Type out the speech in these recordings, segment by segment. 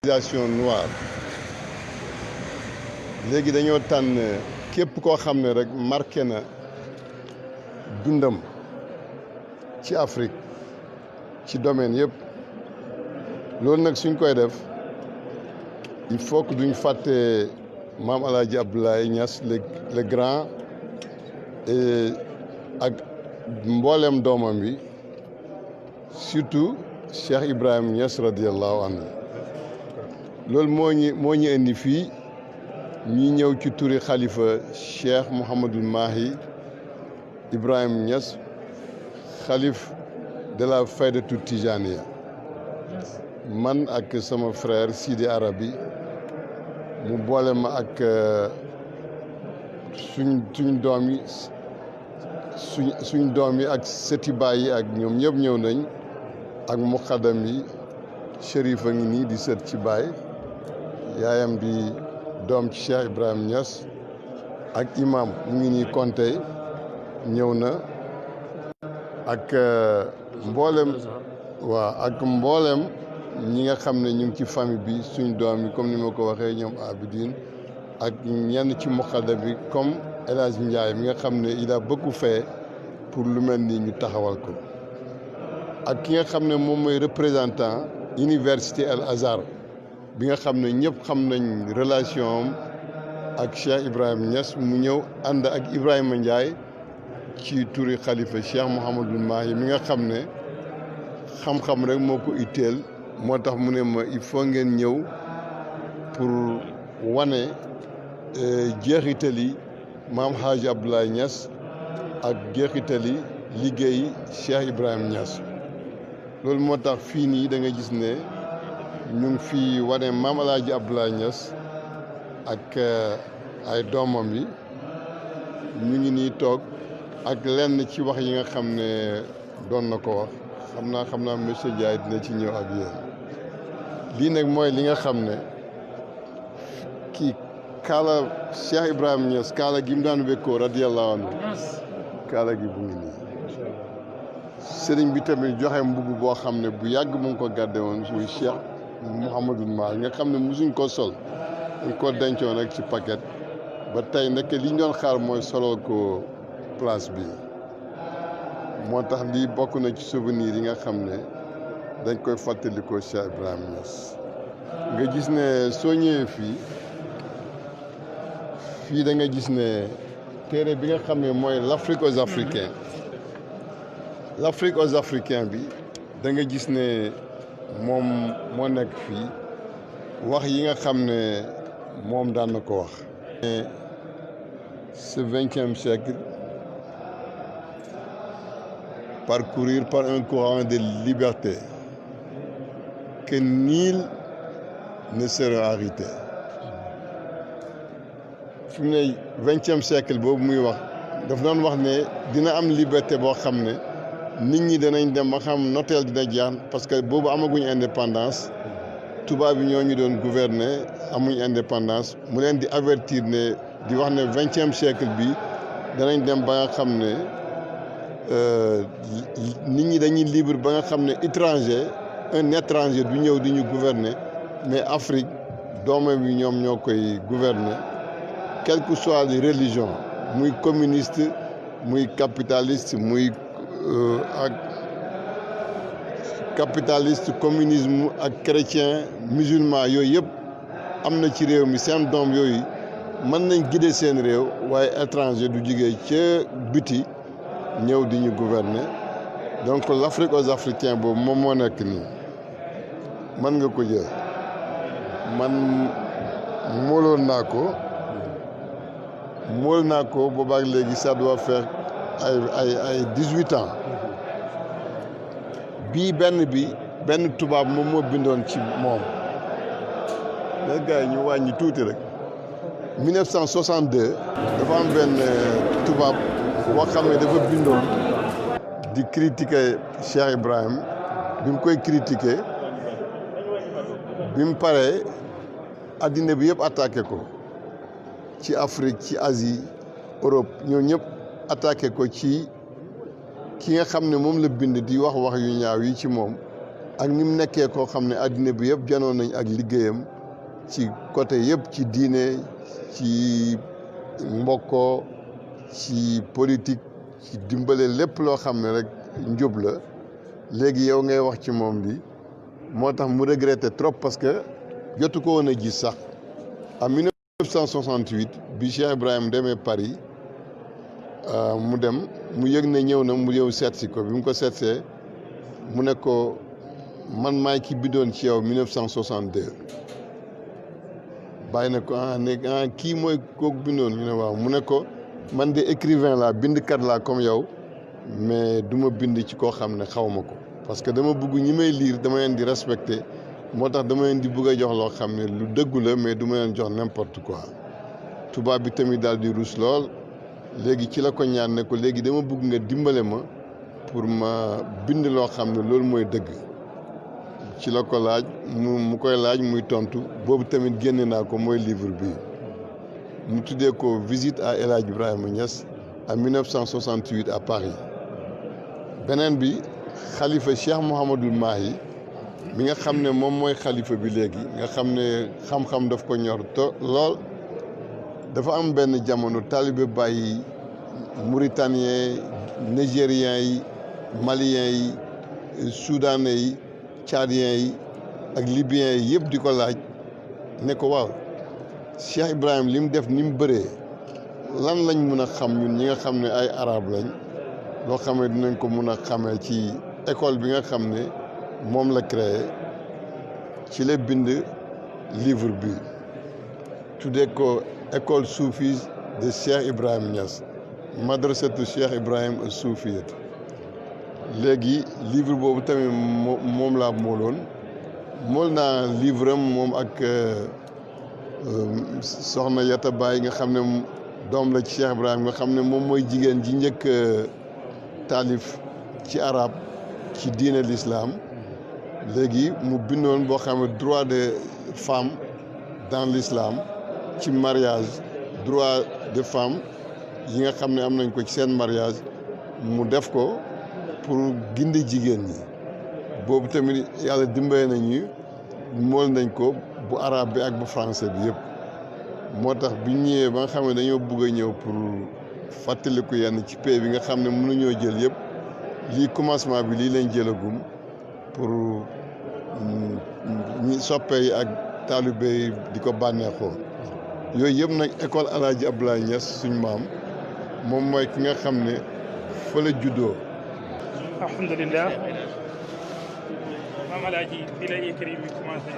civilisation noire léegi dañoo tànn képp koo xam ne rek marqué na dundam ci Afrique ci domaine yëpp loolu nag suñ koy def il faut que duñ fàtte maam El Hadj Abdoulaye Niass le grand ak mboolem doomam bi surtout Cheikh Ibrahim Niass radiyallahu anhu loolu moo ñu indi fii ñi ñëw ci turi xalifa Cheikh Mouhamadul Mahi Ibrahim Niass xalif de la faydatu Tijaniya man ak sama frère Sidi Arabi mu boole ma ak suñ doom yi suñ doom yi ak sëti baay yi ak ñoom ñëpp ñëw nañ ak muqaddam yi Chérif a ngi nii di sët ci baay yaayam di doom ci Cheikh Ibrahim Niass ak imam mu ngi nii Konté ñëw na ak mboolem ak mboolem ñi nga xam ne ñu ngi ci famille bi suñ doom yi comme ni ma ko waxee ñoom Abidine ak ñenn ci muqaddam bi comme El Hadj Ndiaye mi nga xam ne il a beaucoup fait pour lu mel ni ñu taxawal ko ak ki nga xam ne moom mooy représentant université Al Azhar bi nga xam ne ñëpp xam nañ relation am ak Cheikh Ibrahim Niass mu ñëw ànd ak Ibrahima Ndiaye ci turi xalifa Cheikh Mouhamadul Mahi mi nga xam ne xam-xam rek moo ko itteel moo tax mu ne ma il faut ngeen ñëw pour wane jeexitali maam Hadj Abdoulaye Niass ak jeexitali liggéey Cheikh Ibrahim Niass loolu moo tax fii nii da nga gis ne ñu ngi fi wane maam El Hadj Abdoulaye Niass ak ay doomam yi ñu ngi nii toog ak lenn ci wax yi nga xam ne doon na ko wax xam naa monsieur Ndiaye dina ci ñëw ak yéen lii nag mooy li nga xam ne kii kaala Cheikh Ibrahim Niass kaala gi mu daan wékkoo radiyallahu anhu kaala gi bu ngi nii sëriñ bi tamit joxe mbubb boo xam ne bu yàgg mu ngi ko gàdde woon muy Cheikh Mouhamadul Mahi nga xam ne musuñ ko sol dañ ko dencoon rek ci paquet ba tey nekk li ñu doon xaar mooy soloo ko place bi moo tax lii bokk na ci souvenir yi nga xam ne dañ koy fàttalikoo Cheikh Ibrahim Niass nga gis ne soo ñëwee fii da nga gis ne téere bi nga xam ne mooy l'Afrique aux Africains l'Afrique aux Africains bi da nga gis ne moom moo nekk fii wax yi nga xam ne moom daan na ko wax. Ce 20e siècle parcourir par un courant de liberté que nul ne sera arrêté. fi mu ne 20e siècle boobu muy wax daf doon wax ne dina am liberté boo xam ne nit ñi danañ dem ba xam nooteel dina jeex parce que boobu amaguñ indépendance tubaab yi ñoo ñu doon gouverner amuñ indépendance mu leen di avertir ne di wax ne 20e siècle bi danañ dem ba nga xam ne nit ñi dañuy libre ba nga xam ne un étranger du ñëw di ñu gouverner mais Afrique doomam yi ñoom ñoo koy gouverner quelle que soit les religions muy communiste muy capitaliste muy ak capitaliste communisme ak chrétien musulman yooyu yëpp am na ci réew mi seen doom yooyu mën nañ guider seen réew waaye étranger du jugee ca biti ñëw di ñu gouverner donc l'Afrique aux Africains boobu moom moo nekk nii mën nga ko jël man mooloon naa ko boobaak léegi ça doit faire ay 18 ans bii benn tubaab moom moo bindoon ci moom les gars yi ñu wàññi tuuti rek 1962 dafa am benn tubaab boo xam ne dafa bindoon di critiquer Cheikh Ibrahim bi mu koy critiquer bi mu paree addina bi yëpp attaqué ko ci Afrique ci Asie Europe ñoo ñëpp attaqué ko ci ki nga xam ne moom la bind di wax yu ñaaw yi ci moom ak ni mu nekkee koo xam ne àddina bi yëpp janoon nañ ak liggéeyam ci côté yëpp, ci diine, ci mbokkoo, ci politique, ci dimbale lépp loo xam ne rek njub la. léegi yow ngay wax ci moom bi moo tax mu regretté trop parce que jotu ko woon a gis sax. en 1968 bi Cheikh Ibrahim demee Paris mu dem mu yëg ne ñëw na mu ñëw seet si ko. bi mu ko seetsee mu ne ko man maay ki bindoon ci yow 1962. bàyyi na ko kii mooy kooku bindoon ñu ne waaw. mu ne ko man de écrivain laa, bindkat laa comme yow, mais du ma bind ci koo xam ne xaw ma ko, parce que dama bëgg ñi may lire dama leen di respecter. moo tax dama leen di bëgg a jox loo xam ne lu dëggu la, mais du ma leen jox n'importe quoi. tubaab bi tamit daal di rus lool. léegi ci la ko ñaan ne ko léegi dama bëgg nga dimbale ma pour ma bind loo xam ne loolu mooy dëgg. ci la ko laaj mu koy laaj muy tontu. boobu tamit génne naa ko, mooy livre bi. mu tuddee ko visite à El Hadj Ibrahima Niass en 1968 à Paris. beneen bi xalifa Cheikh Mouhamadul Mahi mi nga xam ne moom mooy xalifa bi léegi, nga xam ne xam-xam daf ko ñor lool. dafa am benn jamono taalibe Baay mauritanien, nigérien yi, malien yi, soudanais yi, tchadien yi ak libyen yi yëpp di ko laaj ne ko waaw Cheikh Ibrahim li mu def ni mu bëree lan lañ mun a xam ñun ñi nga xam ne ay arab lañ, loo xam ne dinañ ko mun a xamee ci école bi nga xam ne moom la créé. ci la bind livre bi tuddee ko école soufise de Cheikh Ibrahim Niass, madrasatu Cheikh Ibrahim as-Soufiyat. léegi livre boobu tamit moom laa mooloon. mool naa livre am moom ak soxna Yata Baye nga xam ne doom la ci Cheikh Ibrahim, nga xam ne moom mooy jigéen ji njëkk taalif ci arab ci diine l'islam. léegi mu bindoon boo xam ne droit des femmes dans l'islam, ci mariage, droit des femmes yi nga xam ne am nañ ko ci seen mariage, mu def ko pour gindi jigéen ñi. boobu tamit yàlla dimbale nañu mool nañ ko bu arabe bi ak bu français bi yëpp. moo tax bi ñëwee ba nga xam ne dañoo bëgg a ñëw pour fàttaliku yenn ci pays bi nga xam ne mënuñoo jël yëpp, lii commencement bi lii lañ jëlagum pour ñi soppe yi ak taalibe yi di ko bànneexoo. yooyu yëpp nag école El Hadj Abdoulaye Niass suñ maam moom mooy ki nga xam ne fa la juddoo. alhamdulilah maam El Hadj bi la écrit bi commencé.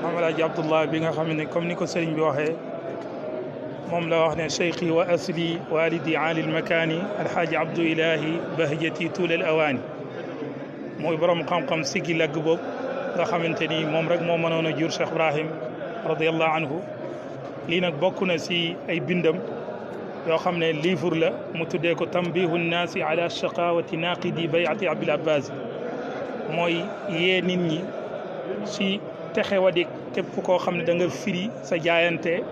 maam El Hadj Abdallah bi nga xam ne comme ni ko sëriñ bi waxee moom la wax ne cheikhi wa asli walidi alil makaani alhaaji abdou ilahi bahjati tuulal awaani. mooy borom xam-xam siggi lagg boobu nga xamante ni moom rek moo mënoon a jur Cheikh Ibrahim radiallahu anhu. lii nag bokk na si ay bindam yoo xam ne livre la mu tuddee ko tambihu nnaasi ala shaqawati naqidi bayati abil abbas. mooy yee nit ñi si texe wadik képp koo xam ne da nga firi sa jaayante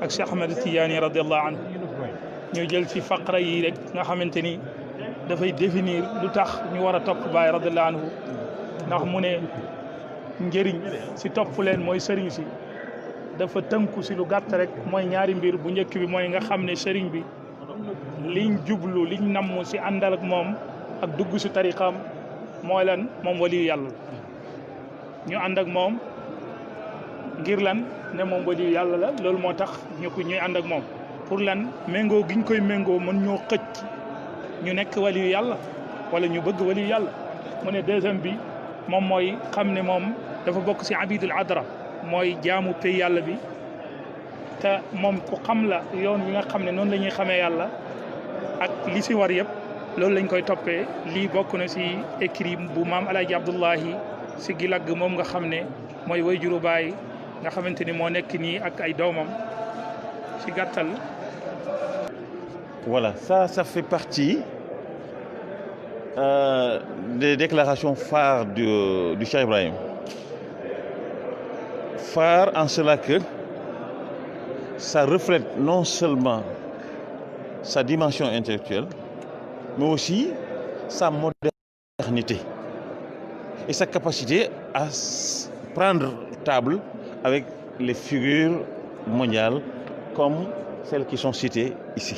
ak Cheikh Ahmed Tidiane radiallahu anhu. ñu jël ci faqra yi rek nga xamante ni dafay définir lu tax ñu war a topp Baay radiallahu anhu. ndax mu ne njëriñ si topp leen mooy sëriñ si dafa tënku si lu gàtt rek mooy ñaari mbir. bu njëkk bi mooy nga xam ne sëriñ bi liñ jublu liñ namm si àndal ak moom ak dugg si tariqaam mooy lan, moom waliyu yàlla. ñu ànd ak moom ngir lan ne moom waliyu yàlla la. loolu moo tax ñuy ànd ak moom pour lan méngoo giñ koy méngoo mën ñoo xëcc ñu nekk waliyu yàlla wala ñu bëgg waliyu yàlla. mu ne deuxième bi moom mooy xam ne moom dafa bokk si abidul adra, mooy jaamu pay yàlla bi. te moom ku xam la yoon wi nga xam ne noonu la ñuy xamee yàlla ak li si war yëpp loolu lañ koy toppee. lii bokk na si écrit bu maam El Hadj Abdallahi si gilag moom nga xam ne mooy wayjuru Baay nga xamante ni moo nekk nii ak ay doomam si gàttal. Voilà, ça fait partie des déclarations phares du Cheikh Ibrahim. Phare en cela que ça reflète non seulement sa dimension intellectuelle, mais aussi sa modernité. et sa capacité à prendre table avec les figures mondiales comme celles qui sont citées ici.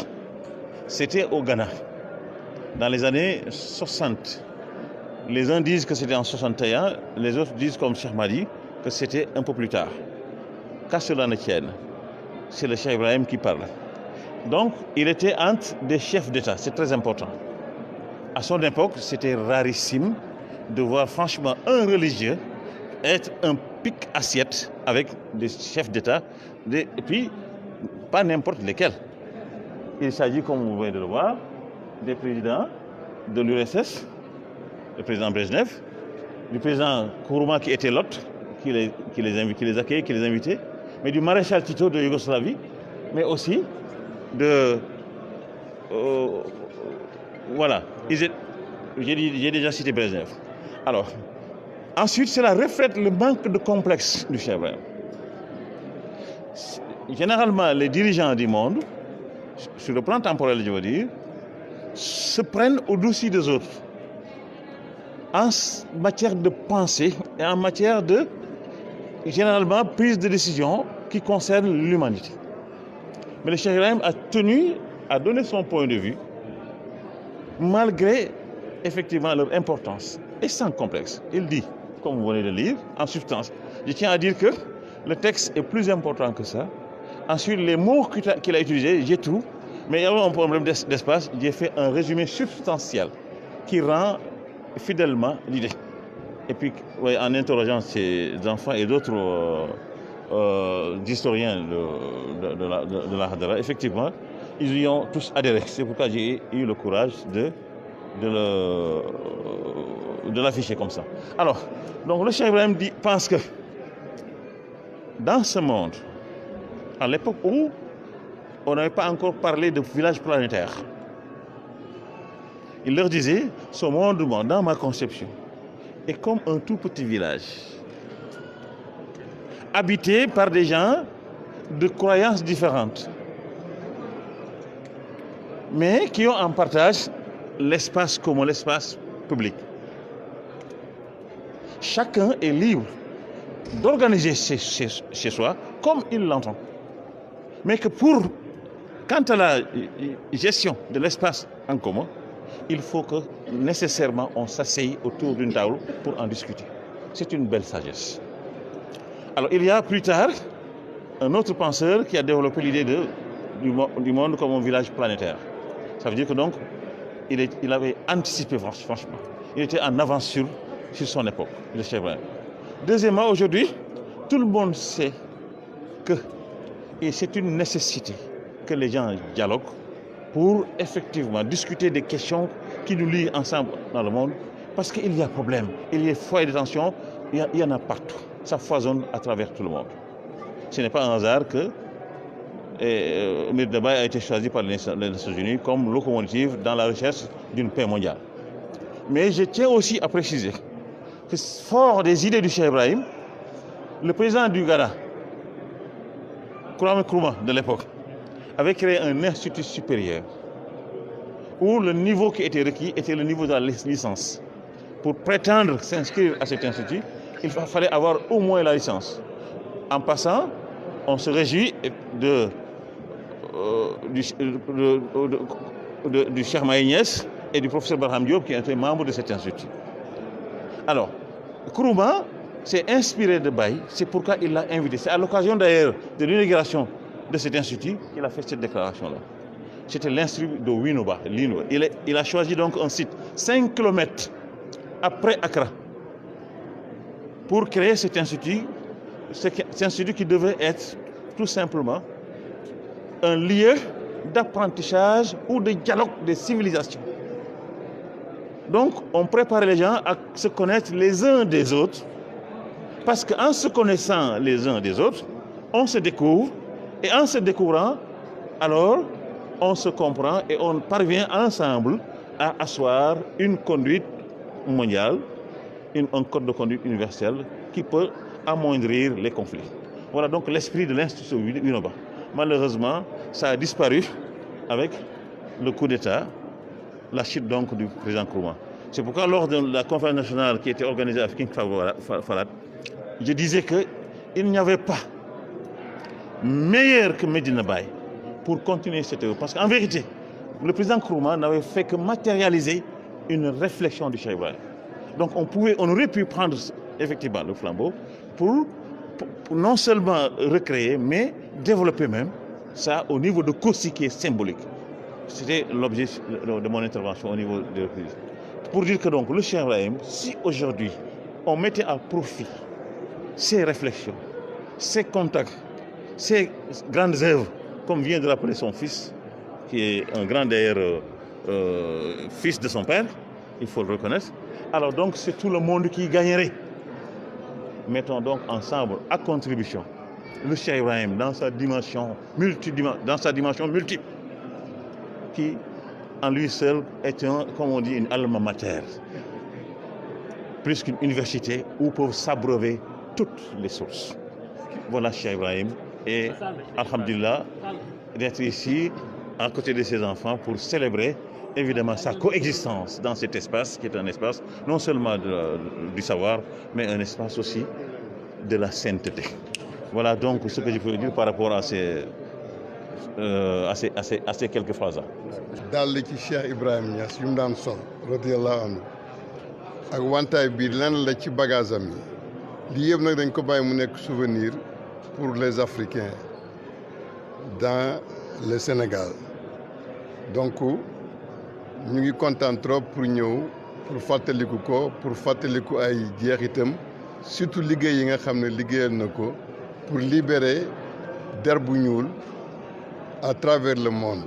C'était au Ghana, dans les années 60. Les uns disent que c'était en 61, les autres disent, comme Cheikh Madi, que c'était un peu plus tard. Qu'à cela ne tienne, c'est le Cheikh Ibrahim qui parle. Donc, il était entre des chefs d'État, c'est très important. À son époque, c'était rarissime de voir franchement un religieux être un pic assiette avec des chefs d'État, et puis pas n'importe lesquels. Il s'agit, comme vous venez de le voir, des présidents de l'URSS, le président Brezhnev, du président Kourouma qui était l'hôte, qui les accueillait, qui les invitait, mais du maréchal Tito de Yougoslavie, mais aussi de... voilà, j'ai déjà cité Brezhnev. Alors, ensuite, cela reflète le manque de complexe du Cheikh Ibrahim. Généralement, les dirigeants du monde, sur le plan temporel, je veux dire, se prennent au-dessus des autres en matière de pensée et en matière de, généralement, prise de décision qui concerne l'humanité. Mais le Cheikh Ibrahim a tenu à donner son point de vue, malgré effectivement leur importance, et sans complexe. Il dit, comme vous venez de lire, en substance, je tiens à dire que le texte est plus important que ça. Ensuite, les mots qu'il a utilisés, j'ai tout, mais il y a un problème d'espace, j'ai fait un résumé substantiel qui rend fidèlement l'idée. Et puis, ouais, en interrogeant ces enfants et d'autres historiens de la Hadara, effectivement, ils y ont tous adhéré. C'est pourquoi j'ai eu le courage de l'afficher comme ça. Alors, donc le Cheikh Ibrahim pense que dans ce monde, à l'époque où on n'avait pas encore parlé de village planétaire, il leur disait, ce monde, dans ma conception, est comme un tout petit village, habité par des gens de croyances différentes, mais qui ont en partage l'espace commun, l'espace public. Chacun est libre d'organiser chez soi comme il l'entend. Mais que quant à la gestion de l'espace en commun, il faut que nécessairement on s'asseye autour d'une table pour en discuter. C'est une belle sagesse. Alors il y a plus tard un autre penseur qui a développé l'idée du monde comme un village planétaire. Ça veut dire que donc il avait anticipé franchement. Il était en avance sur son époque, le Cheikh Ibrahim. Deuxièmement, aujourd'hui, tout le monde sait que, et c'est une nécessité, que les gens dialoguent pour effectivement discuter des questions qui nous lient ensemble dans le monde, parce qu'il y a problème, il y a foyer de tension, il y en a partout. Ça foisonne à travers tout le monde. Ce n'est pas un hasard que Mir Dabaye a été choisi par les Nations Unies comme locomotive dans la recherche d'une paix mondiale. Mais je tiens aussi à préciser que fort des idées du Cheikh Ibrahim, le président du Ghana, Kwame Nkrumah de l'époque, avait créé un institut supérieur où le niveau qui était requis était le niveau de la licence. Pour prétendre s'inscrire à cet institut, il fallait avoir au moins la licence. En passant, on se réjouit du Cheikh Maïniès et du professeur Barham Diop qui étaient membres de cet institut. Alors, Nkrumah s'est inspiré de Baye, c'est pourquoi il l'a invité. C'est à l'occasion d'ailleurs de l'inauguration de cet institut qu'il a fait cette déclaration-là. C'était l'institut de Winneba. Il a choisi donc un site 5 km après Accra pour créer cet institut qui devait être tout simplement un lieu d'apprentissage ou de dialogue des civilisations. Donc, on préparait les gens à se connaître les uns des autres, parce qu'en se connaissant les uns des autres, on se découvre, et en se découvrant, alors, on se comprend et on parvient ensemble à asseoir une conduite mondiale, un code de conduite universel qui peut amoindrir les conflits. Voilà donc l'esprit de l'Institut Winneba. Malheureusement, ça a disparu avec le coup d'État, la chute donc du président Nkrumah. C'est pourquoi lors de la conférence nationale qui était organisée à King Fahd, je disais qu'il n'y avait pas meilleur que Medina Baye pour continuer cette œuvre. Parce qu'en vérité, le président Nkrumah n'avait fait que matérialiser une réflexion du Cheikh Ibrahim. Donc on aurait pu prendre effectivement le flambeau pour non seulement recréer, mais développer même ça au niveau de Kossy qui est symbolique. C'était l'objet de mon intervention au niveau de l'Église. Pour dire que donc le Cheikh Ibrahim, si aujourd'hui on mettait à profit ses réflexions, ses contacts, ses grandes œuvres, comme vient de rappeler son fils, qui est un grand d'ailleurs fils de son père, il faut le reconnaître, alors donc c'est tout le monde qui gagnerait. Mettons donc ensemble à contribution le Cheikh Ibrahim dans sa dimension multiple, qui en lui seul est comme on dit, une alma mater, plus qu'une université où peuvent s'abreuver toutes les sources. Voilà Cheikh Ibrahim et alhamdulillah d'être ici à côté de ses enfants pour célébrer évidemment sa coexistence dans cet espace qui est un espace non seulement du savoir, mais un espace aussi de la sainteté. Voilà donc ce que je peux dire par rapport à ces quelques phrases. dàll ci Cheikh Ibrahim Niass yu mu daan sol radiyallahu anhu ak wantaay bi lenn la ci bagage am yi lii yëpp nag dañ ko bàyyi mu nekk souvenir pour les Africains dans le Sénégal. Donc ñu ngi kontaan trop pour ñëw pour fàttaliku ko pour fàttaliku ay jeexitam surtout liggéey yi nga xam ne liggéeyal na ko pour libérer der bu ñuul à travers le monde.